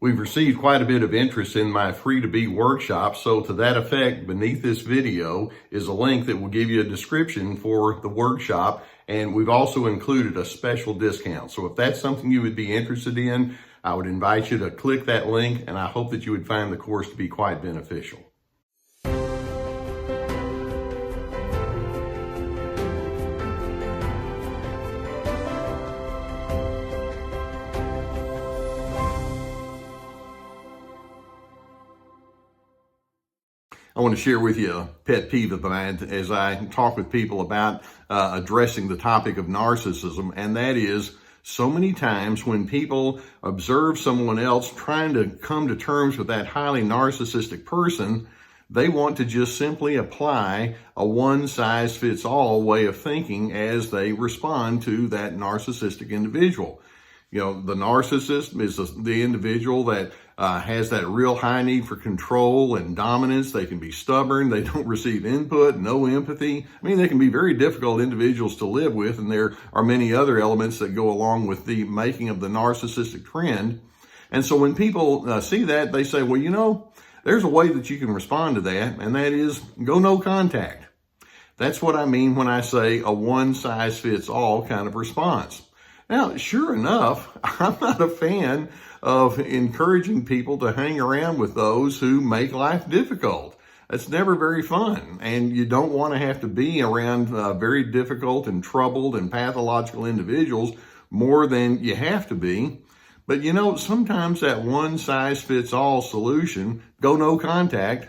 We've received quite a bit of interest in my Free to Be workshop, so to that effect, beneath this video is a link that will give you a description for the workshop, and we've also included a special discount. So if that's something you would be interested in, I would invite you to click that link, and I hope that you would find the course to be quite beneficial. I want to share with you a pet peeve of mine as I talk with people about addressing the topic of narcissism, and that is so many times when people observe someone else trying to come to terms with that highly narcissistic person, they want to just simply apply a one-size-fits-all way of thinking as they respond to that narcissistic individual. You know, the narcissist is the individual that has that real high need for control and dominance. They can be stubborn. They don't receive input, no empathy. I mean, they can be very difficult individuals to live with, and there are many other elements that go along with the making of the narcissistic trend. And so when people see that, they say, well, you know, there's a way that you can respond to that, and that is go no contact. That's what I mean when I say a one-size-fits-all kind of response. Now, sure enough, I'm not a fan of encouraging people to hang around with those who make life difficult. That's never very fun, and you don't want to have to be around very difficult and troubled and pathological individuals more than you have to be. But you know, sometimes that one-size-fits-all solution, go no contact,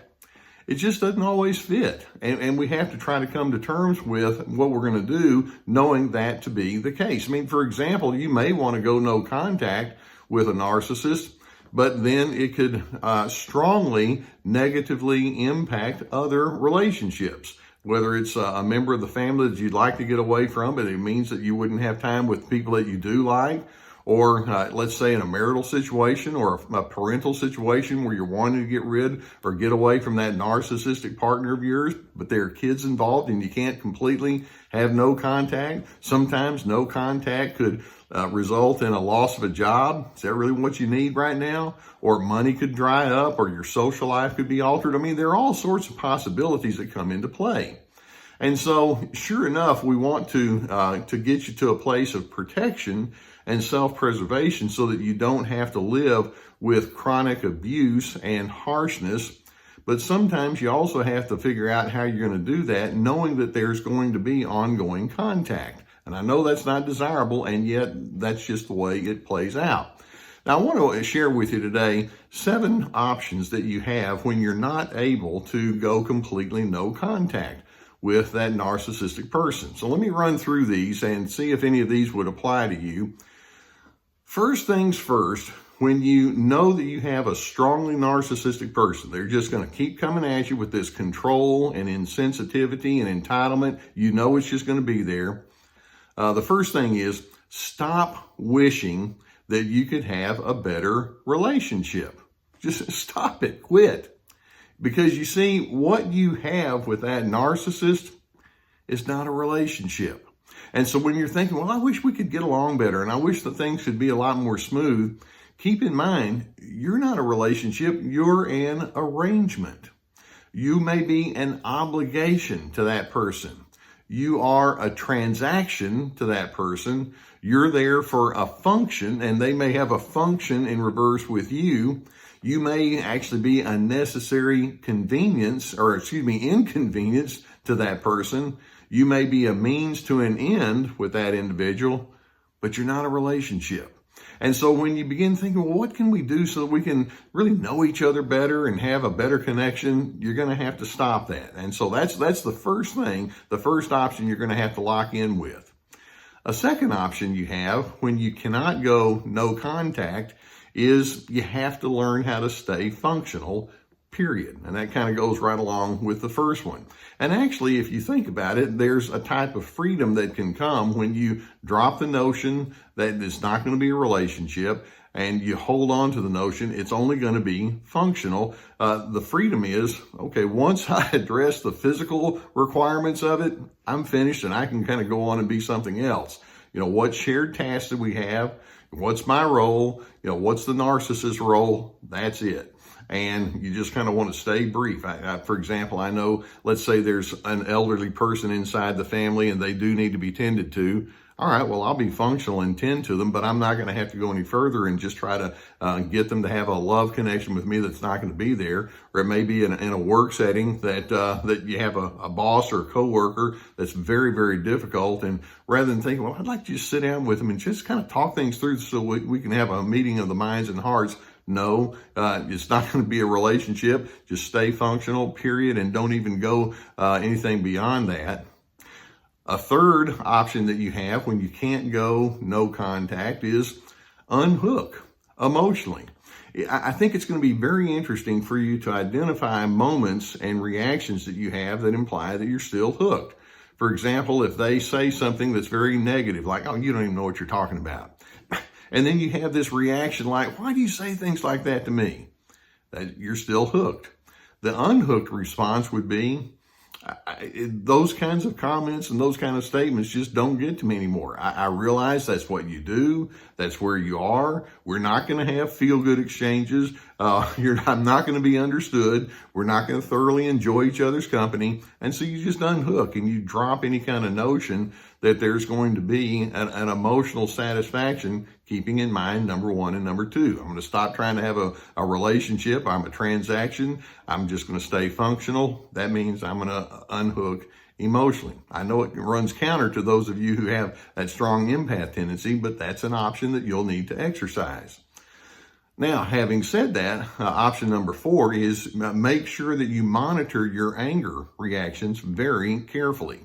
it just doesn't always fit. And we have to try to come to terms with what we're going to do, knowing that to be the case. I mean, for example, you may want to go no contact with a narcissist, but then it could strongly negatively impact other relationships. Whether it's a member of the family that you'd like to get away from, but it means that you wouldn't have time with people that you do like, or let's say in a marital situation or a parental situation where you're wanting to get rid or get away from that narcissistic partner of yours, but there are kids involved and you can't completely have no contact. Sometimes no contact could result in a loss of a job. Is that really what you need right now? Or money could dry up, or your social life could be altered. I mean, there are all sorts of possibilities that come into play. And so, sure enough, we want to get you to a place of protection and self-preservation so that you don't have to live with chronic abuse and harshness. But sometimes you also have to figure out how you're going to do that, knowing that there's going to be ongoing contact. And I know that's not desirable, and yet that's just the way it plays out. Now, I want to share with you today 7 options that you have when you're not able to go completely no contact with that narcissistic person. So let me run through these and see if any of these would apply to you. First things first, when you know that you have a strongly narcissistic person, they're just going to keep coming at you with this control and insensitivity and entitlement. You know it's just going to be there. The first thing is stop wishing that you could have a better relationship. Just stop it, quit. Because you see, what you have with that narcissist is not a relationship. And so when you're thinking, well, I wish we could get along better and I wish that things could be a lot more smooth, keep in mind, you're not a relationship, you're an arrangement. You may be an obligation to that person. You are a transaction to that person. You're there for a function, and they may have a function in reverse with you. You may actually be a necessary inconvenience to that person. You may be a means to an end with that individual, but you're not a relationship. And so when you begin thinking, well, what can we do so that we can really know each other better and have a better connection, you're going to have to stop that. And so that's the first thing, the first option you're going to have to lock in with. A second option you have when you cannot go no contact is you have to learn how to stay functional, period. And that kind of goes right along with the first one. And actually, if you think about it, there's a type of freedom that can come when you drop the notion that it's not going to be a relationship and you hold on to the notion it's only going to be functional. The freedom is, okay, once I address the physical requirements of it, I'm finished and I can kind of go on and be something else. You know, what shared tasks do we have? What's my role? What's the narcissist role? That's it. And you just kind of want to stay brief. For example, I know, let's say there's an elderly person inside the family and they do need to be tended to. All right, well, I'll be functional and tend to them, but I'm not going to have to go any further and just try to get them to have a love connection with me that's not going to be there. Or it may be in a work setting that you have a boss or a coworker that's very, very difficult. And rather than thinking, well, I'd like to just sit down with them and just kind of talk things through so we can have a meeting of the minds and hearts. No, it's not going to be a relationship. Just stay functional, period, and don't even go anything beyond that. A third option that you have when you can't go no contact is unhook emotionally. I think it's going to be very interesting for you to identify moments and reactions that you have that imply that you're still hooked. For example, if they say something that's very negative, like, oh, you don't even know what you're talking about. And then you have this reaction like, why do you say things like that to me? That you're still hooked. The unhooked response would be, those kinds of comments and those kind of statements just don't get to me anymore. I realize that's what you do. That's where you are. We're not going to have feel-good exchanges. I'm not going to be understood. We're not going to thoroughly enjoy each other's company. And so you just unhook and you drop any kind of notion that there's going to be an emotional satisfaction, keeping in mind number one and number two. I'm going to stop trying to have a relationship. I'm a transaction. I'm just going to stay functional. That means I'm going to unhook emotionally. I know it runs counter to those of you who have that strong empath tendency, but that's an option that you'll need to exercise. Now, having said that, option number 4 is make sure that you monitor your anger reactions very carefully.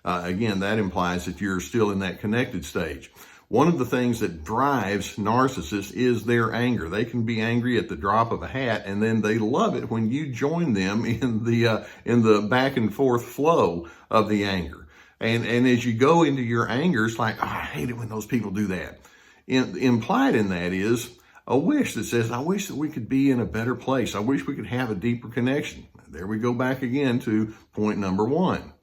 Again, that implies that you're still in that connected stage. One of the things that drives narcissists is their anger. They can be angry at the drop of a hat, and then they love it when you join them in the back and forth flow of the anger. And as you go into your anger, it's like, oh, I hate it when those people do that. Implied in that is a wish that says, I wish that we could be in a better place. I wish we could have a deeper connection. There we go back again to point number 1.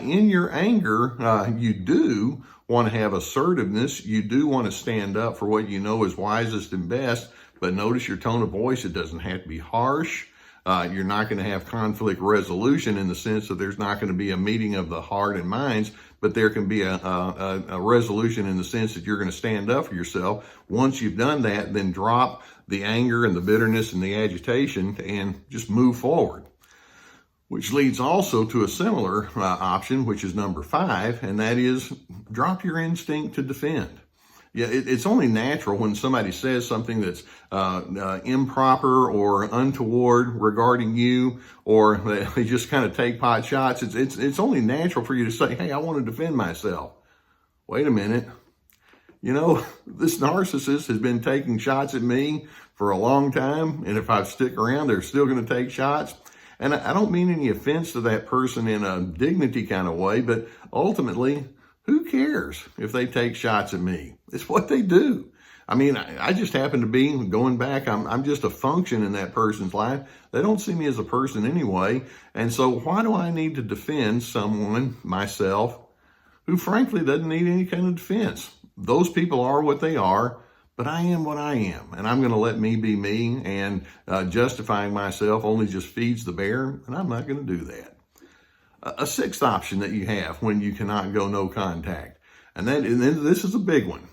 In your anger, you do want to have assertiveness. You do want to stand up for what you know is wisest and best, but notice your tone of voice. It doesn't have to be harsh. You're not going to have conflict resolution in the sense that there's not going to be a meeting of the heart and minds, but there can be a resolution in the sense that you're going to stand up for yourself. Once you've done that, then drop the anger and the bitterness and the agitation and just move forward. Which leads also to a similar option, which is number 5, and that is drop your instinct to defend. Yeah, it's only natural when somebody says something that's improper or untoward regarding you, or they just kind of take pot shots. It's only natural for you to say, hey, I want to defend myself. Wait a minute. This narcissist has been taking shots at me for a long time, and if I stick around, they're still going to take shots. And I don't mean any offense to that person in a dignity kind of way, but ultimately, who cares if they take shots at me? It's what they do. I mean, I just happen to be going back. I'm just a function in that person's life. They don't see me as a person anyway. And so why do I need to defend someone, myself, who frankly doesn't need any kind of defense? Those people are what they are. But I am what I am, and I'm going to let me be me, and justifying myself only just feeds the bear, and I'm not going to do that. A 6th option that you have when you cannot go no contact, and this is a big one.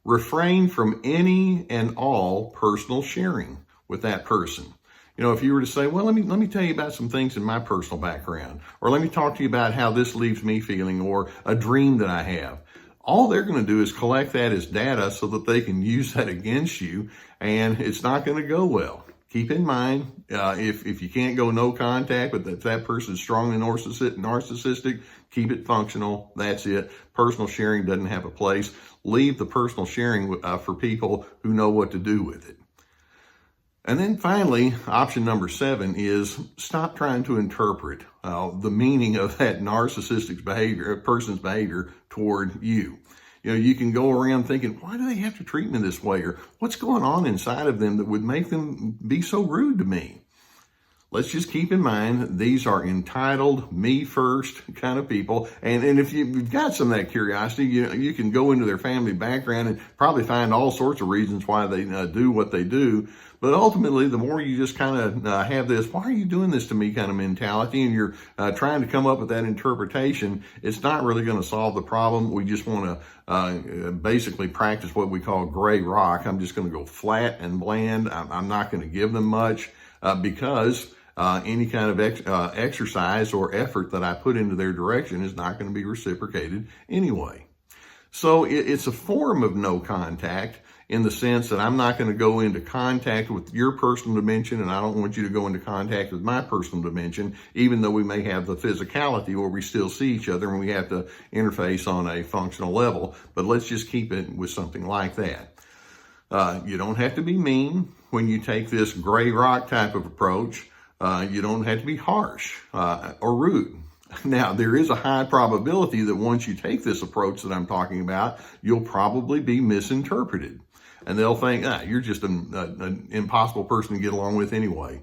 Refrain from any and all personal sharing with that person. If you were to say, well, let me tell you about some things in my personal background, or let me talk to you about how this leaves me feeling, or a dream that I have. All they're going to do is collect that as data so that they can use that against you, and it's not going to go well. Keep in mind, if you can't go no contact, but if that person is strongly narcissistic, keep it functional. That's it. Personal sharing doesn't have a place. Leave the personal sharing for people who know what to do with it. And then finally, option number 7 is stop trying to interpret the meaning of that narcissistic person's behavior toward you. You can go around thinking, why do they have to treat me this way? Or what's going on inside of them that would make them be so rude to me? let's just keep in mind, these are entitled, me first kind of people. And if you've got some of that curiosity, you can go into their family background and probably find all sorts of reasons why they do what they do. But ultimately, the more you just kind of have this, why are you doing this to me kind of mentality, and you're trying to come up with that interpretation, it's not really going to solve the problem. We just want to basically practice what we call gray rock. I'm just going to go flat and bland. I'm not going to give them much because any kind of exercise or effort that I put into their direction is not going to be reciprocated anyway. So it's a form of no contact, in the sense that I'm not going to go into contact with your personal dimension, and I don't want you to go into contact with my personal dimension, even though we may have the physicality where we still see each other and we have to interface on a functional level. But let's just keep it with something like that. You don't have to be mean when you take this gray rock type of approach. You don't have to be harsh or rude. Now, there is a high probability that once you take this approach that I'm talking about, you'll probably be misinterpreted. And they'll think, you're just an impossible person to get along with anyway.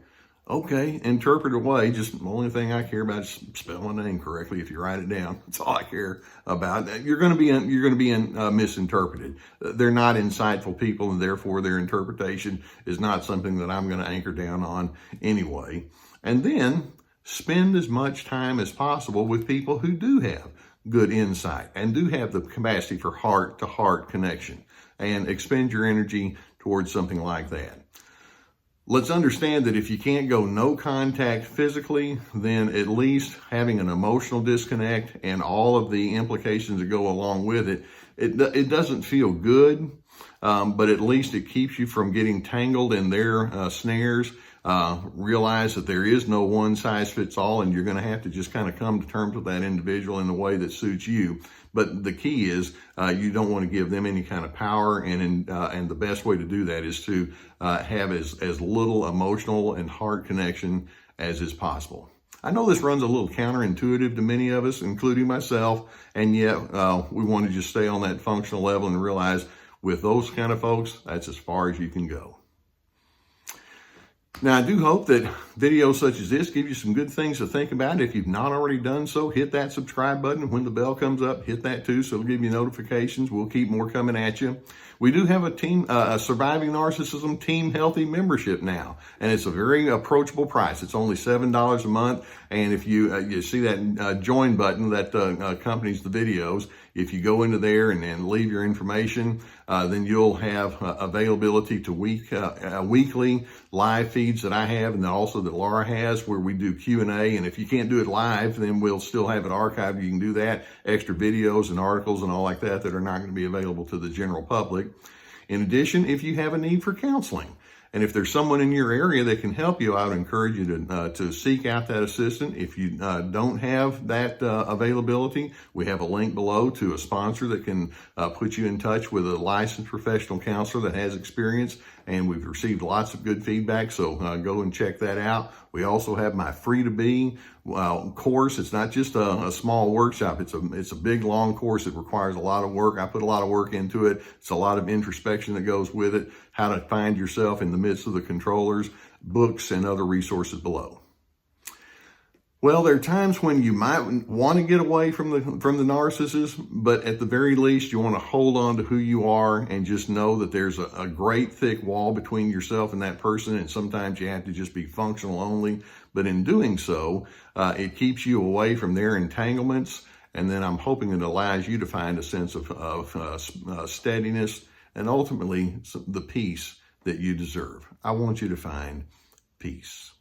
Okay, interpret away. Just the only thing I care about is spelling the name correctly. If you write it down, that's all I care about. You're going to be misinterpreted. They're not insightful people, and therefore their interpretation is not something that I'm going to anchor down on anyway. And then spend as much time as possible with people who do have good insight and do have the capacity for heart-to-heart connection, and expend your energy towards something like that. Let's understand that if you can't go no contact physically, then at least having an emotional disconnect and all of the implications that go along with it, it doesn't feel good, but at least it keeps you from getting tangled in their snares. Realize that there is no one size fits all, and you're going to have to just kind of come to terms with that individual in the way that suits you. But the key is you don't want to give them any kind of power, and the best way to do that is to have as little emotional and heart connection as is possible. I know this runs a little counterintuitive to many of us, including myself, and yet we want to just stay on that functional level and realize with those kind of folks, that's as far as you can go. Now, I do hope that videos such as this give you some good things to think about. If you've not already done so, hit that subscribe button. When the bell comes up, hit that too, so it'll give you notifications. We'll keep more coming at you. We do have a Surviving Narcissism Team Healthy membership now, and it's a very approachable price. It's only $7 a month, and if you see that join button that accompanies the videos, if you go into there and leave your information, then you'll have availability to weekly live feeds that I have, and then also that Laura has, where we do Q&A. And if you can't do it live, then we'll still have it archived. You can do that, extra videos and articles and all like that are not going to be available to the general public. In addition, if you have a need for counseling, and if there's someone in your area that can help you, I would encourage you to seek out that assistant. If you don't have that availability, we have a link below to a sponsor that can put you in touch with a licensed professional counselor that has experience, and we've received lots of good feedback, so go and check that out. We also have my Free to Be course. It's not just a small workshop. It's a big, long course that requires a lot of work. I put a lot of work into it. It's a lot of introspection that goes with it, how to find yourself in the midst of the controllers, books, and other resources below. Well, there are times when you might want to get away from the narcissist, but at the very least, you want to hold on to who you are and just know that there's a great thick wall between yourself and that person, and sometimes you have to just be functional only. But in doing so, it keeps you away from their entanglements, and then I'm hoping it allows you to find a sense of steadiness and ultimately the peace that you deserve. I want you to find peace.